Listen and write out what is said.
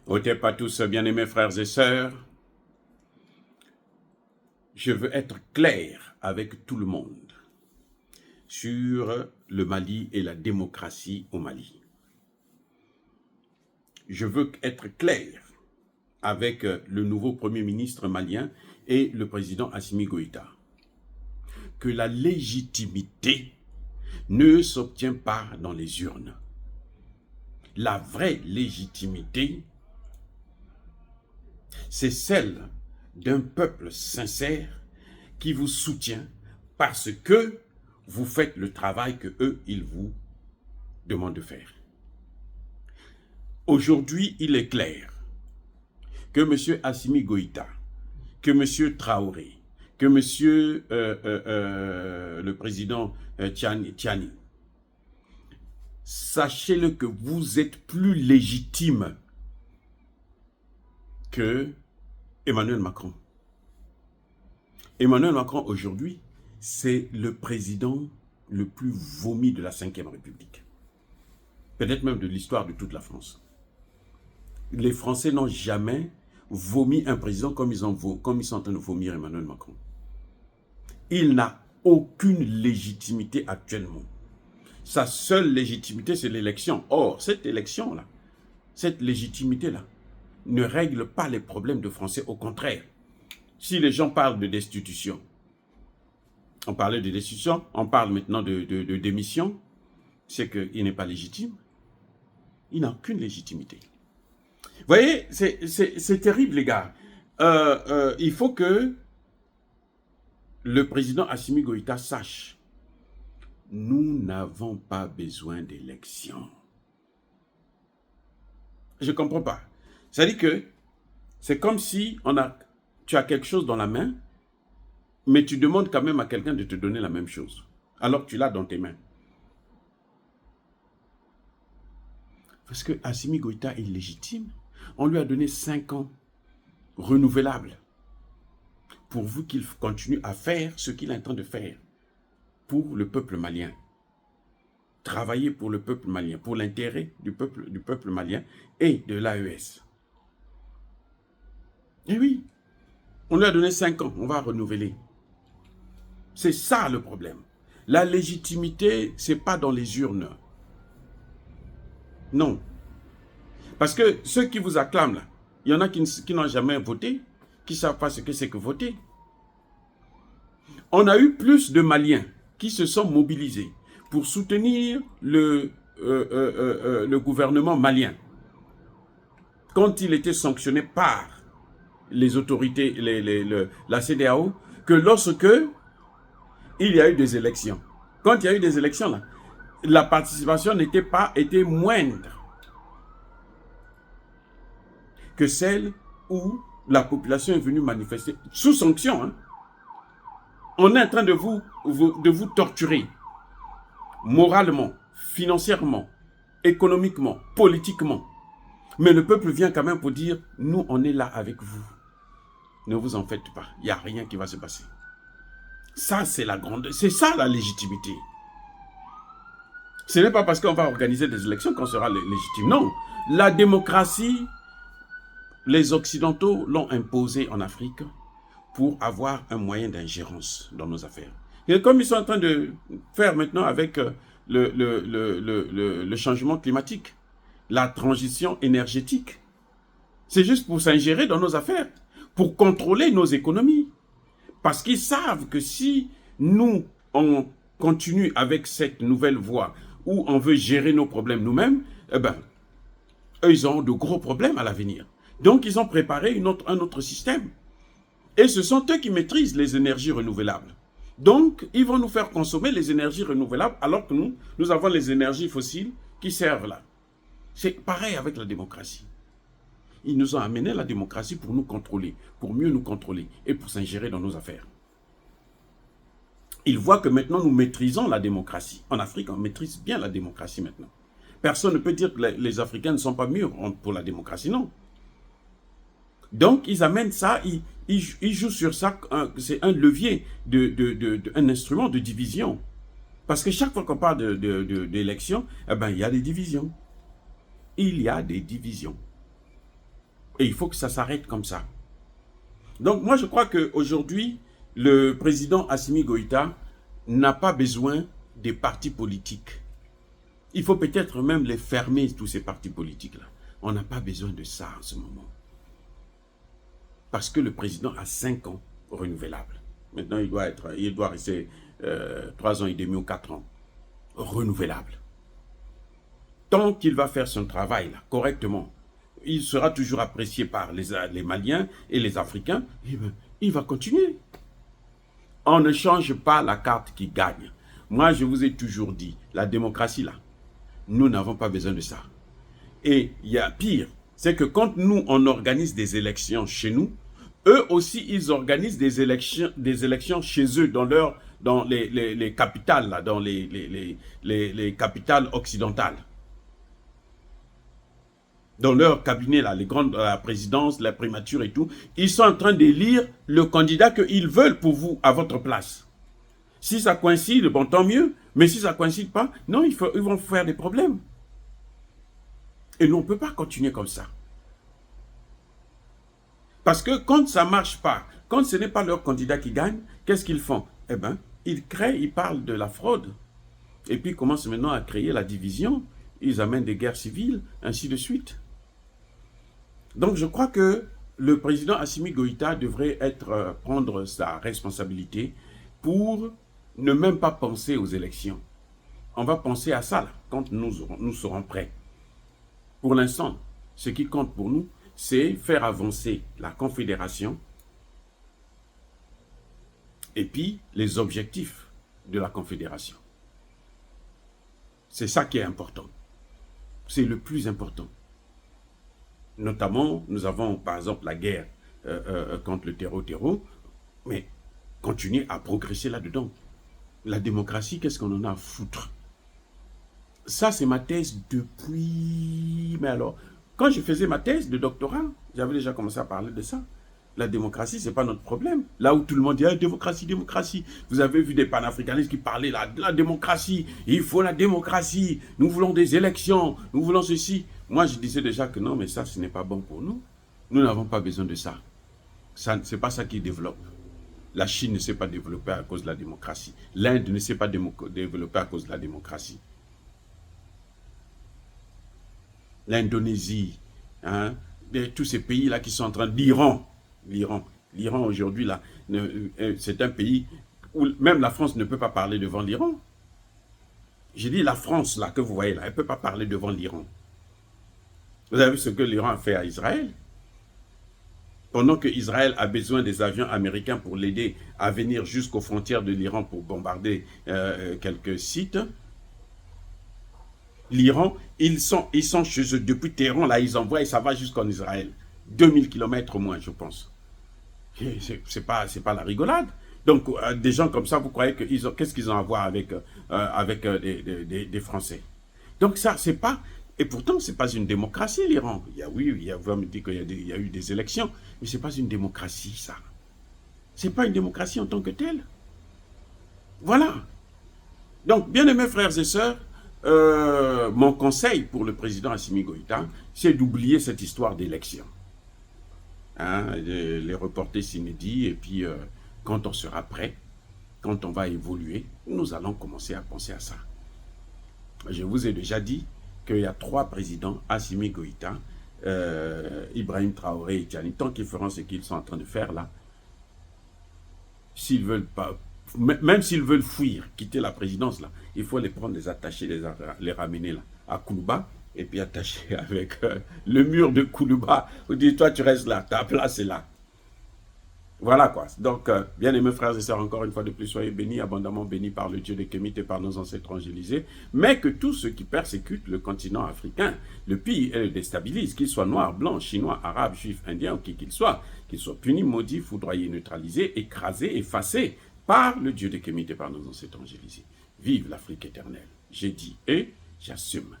Otep à tous, bien-aimés frères et sœurs, je veux être clair avec tout le monde sur le Mali et la démocratie au Mali. Je veux être clair avec le nouveau Premier ministre malien et le président Assimi Goïta, que la légitimité ne s'obtient pas dans les urnes. La vraie légitimité, c'est celle d'un peuple sincère qui vous soutient parce que vous faites le travail que eux, ils vous demandent de faire. Aujourd'hui, il est clair que M. Assimi Goïta, que M. Traoré, que M. Le président Tiani, sachez-le que vous êtes plus légitime que Emmanuel Macron. Emmanuel Macron, aujourd'hui, c'est le président le plus vomi de la Ve République. Peut-être même de l'histoire de toute la France. Les Français n'ont jamais vomi un président comme ils sont en train de vomir Emmanuel Macron. Il n'a aucune légitimité actuellement. Sa seule légitimité, c'est l'élection. Or, cette élection-là, cette légitimité-là, ne règle pas les problèmes de Français. Au contraire, si les gens parlent de destitution, on parlait de destitution, on parle maintenant de démission, c'est qu'il n'est pas légitime. Il n'a aucune légitimité. Vous voyez, c'est terrible, les gars. Il faut que le président Assimi Goïta sache, nous n'avons pas besoin d'élections. Je ne comprends pas. C'est-à-dire que c'est comme si tu as quelque chose dans la main, mais tu demandes quand même à quelqu'un de te donner la même chose, alors que tu l'as dans tes mains. Parce que Assimi Goïta est légitime. On lui a donné 5 ans renouvelables pour qu'il continue à faire ce qu'il est en train de faire pour le peuple malien. Travailler pour le peuple malien, pour l'intérêt du peuple malien et de l'AES. Et oui, on lui a donné 5 ans, on va renouveler. C'est ça le problème. La légitimité, ce n'est pas dans les urnes. Non. Parce que ceux qui vous acclament là, il y en a qui n'ont jamais voté, qui ne savent pas ce que c'est que voter. On a eu plus de Maliens qui se sont mobilisés pour soutenir le gouvernement malien quand il était sanctionné par les autorités, la CEDEAO, que lorsque il y a eu des élections. Quand il y a eu des élections, là, la participation était moindre que celle où la population est venue manifester sous sanction. Hein. On est en train de vous torturer moralement, financièrement, économiquement, politiquement. Mais le peuple vient quand même pour dire, nous on est là avec vous. Ne vous en faites pas, il n'y a rien qui va se passer. Ça c'est ça la légitimité. Ce n'est pas parce qu'on va organiser des élections qu'on sera légitime. Non, la démocratie, les Occidentaux l'ont imposée en Afrique pour avoir un moyen d'ingérence dans nos affaires. Et comme ils sont en train de faire maintenant avec le changement climatique, la transition énergétique, c'est juste pour s'ingérer dans nos affaires, pour contrôler nos économies. Parce qu'ils savent que si nous, on continue avec cette nouvelle voie où on veut gérer nos problèmes nous-mêmes, eh ben, eux, ils auront de gros problèmes à l'avenir. Donc, ils ont préparé un autre système. Et ce sont eux qui maîtrisent les énergies renouvelables. Donc, ils vont nous faire consommer les énergies renouvelables alors que nous avons les énergies fossiles qui servent là. C'est pareil avec la démocratie. Ils nous ont amené la démocratie pour nous contrôler, pour mieux nous contrôler et pour s'ingérer dans nos affaires. Ils voient que maintenant nous maîtrisons la démocratie. En Afrique, on maîtrise bien la démocratie maintenant. Personne ne peut dire que les Africains ne sont pas mûrs pour la démocratie, non. Donc, ils amènent ça, ils jouent sur ça, c'est un levier, un instrument de division. Parce que chaque fois qu'on parle d'élection, eh ben, il y a des divisions. Il y a des divisions. Et il faut que ça s'arrête comme ça. Donc moi je crois qu'aujourd'hui, le président Assimi Goïta n'a pas besoin des partis politiques. Il faut peut-être même les fermer, tous ces partis politiques-là. On n'a pas besoin de ça en ce moment. Parce que le président a 5 ans renouvelables. Maintenant, il doit rester 3 ans et demi ou 4 ans renouvelable. Tant qu'il va faire son travail là, correctement, il sera toujours apprécié par les Maliens et les Africains, il va continuer. On ne change pas la carte qui gagne. Moi, je vous ai toujours dit, la démocratie là, nous n'avons pas besoin de ça. Et il y a pire, c'est que quand nous, on organise des élections chez nous, eux aussi, ils organisent des élections chez eux, dans les capitales, là, dans les capitales occidentales. Dans leur cabinet, là, la présidence, la primature et tout, ils sont en train d'élire le candidat qu'ils veulent pour vous, à votre place. Si ça coïncide, bon, tant mieux. Mais si ça ne coïncide pas, non, ils vont faire des problèmes. Et nous, on ne peut pas continuer comme ça. Parce que quand ça ne marche pas, quand ce n'est pas leur candidat qui gagne, qu'est-ce qu'ils font? Eh bien, ils parlent de la fraude. Et puis, ils commencent maintenant à créer la division. Ils amènent des guerres civiles, ainsi de suite. Donc, je crois que le président Assimi Goïta devrait prendre sa responsabilité pour ne même pas penser aux élections. On va penser à ça là, quand nous serons prêts. Pour l'instant, ce qui compte pour nous, c'est faire avancer la Confédération et puis les objectifs de la Confédération. C'est ça qui est important. C'est le plus important. Notamment, nous avons par exemple la guerre contre le terreau, mais continuer à progresser là-dedans. La démocratie, qu'est-ce qu'on en a à foutre? Ça, c'est ma thèse depuis... Mais alors, quand je faisais ma thèse de doctorat, j'avais déjà commencé à parler de ça. La démocratie, ce n'est pas notre problème. Là où tout le monde dit, démocratie, démocratie. Vous avez vu des panafricanistes qui parlaient de la démocratie. Il faut la démocratie. Nous voulons des élections. Nous voulons ceci. Moi, je disais déjà que non, mais ça, ce n'est pas bon pour nous. Nous n'avons pas besoin de ça. Ce n'est pas ça qui développe. La Chine ne s'est pas développée à cause de la démocratie. L'Inde ne s'est pas développée à cause de la démocratie. L'Indonésie, hein, tous ces pays-là qui sont en train... L'Iran aujourd'hui, là, c'est un pays où même la France ne peut pas parler devant l'Iran. J'ai dit la France, là, que vous voyez là, elle ne peut pas parler devant l'Iran. Vous avez vu ce que l'Iran a fait à Israël? Pendant que Israël a besoin des avions américains pour l'aider à venir jusqu'aux frontières de l'Iran pour bombarder quelques sites, l'Iran, ils sont chez eux depuis Téhéran, là, ils envoient et ça va jusqu'en Israël. 2000 km au moins, je pense. C'est pas la rigolade. Donc, des gens comme ça, vous croyez qu'est-ce qu'ils ont à voir avec des Français? Donc, ça, c'est pas... Et pourtant, ce n'est pas une démocratie, l'Iran. Vous me dites qu'il y a eu des élections, mais ce n'est pas une démocratie, ça. Ce n'est pas une démocratie en tant que telle. Voilà. Donc, bien aimés frères et sœurs, mon conseil pour le président Assimi Goïta, c'est d'oublier cette histoire d'élection. Hein, de les reporter s'inédit, et puis quand on sera prêt, quand on va évoluer, nous allons commencer à penser à ça. Je vous ai déjà dit qu'il y a 3 présidents, Assimi Goïta, Ibrahim Traoré et Tiani, tant qu'ils feront ce qu'ils sont en train de faire là, s'ils veulent pas, même s'ils veulent fuir, quitter la présidence là, il faut les prendre, les attacher, les ramener là, à Koulouba, et puis attacher avec le mur de Koulouba. Vous dites, toi tu restes là, ta place est là. Voilà quoi. Donc, bien aimés frères et sœurs, encore une fois de plus, soyez bénis, abondamment bénis par le Dieu des Kémites et par nos ancêtres angélisés, mais que tous ceux qui persécutent le continent africain, le pillent et le déstabilisent, qu'ils soient noirs, blancs, chinois, arabes, juifs, indiens ou qui qu'ils soient punis, maudits, foudroyés, neutralisés, écrasés, effacés par le Dieu des Kémites et par nos ancêtres angélisés. Vive l'Afrique éternelle. J'ai dit et j'assume.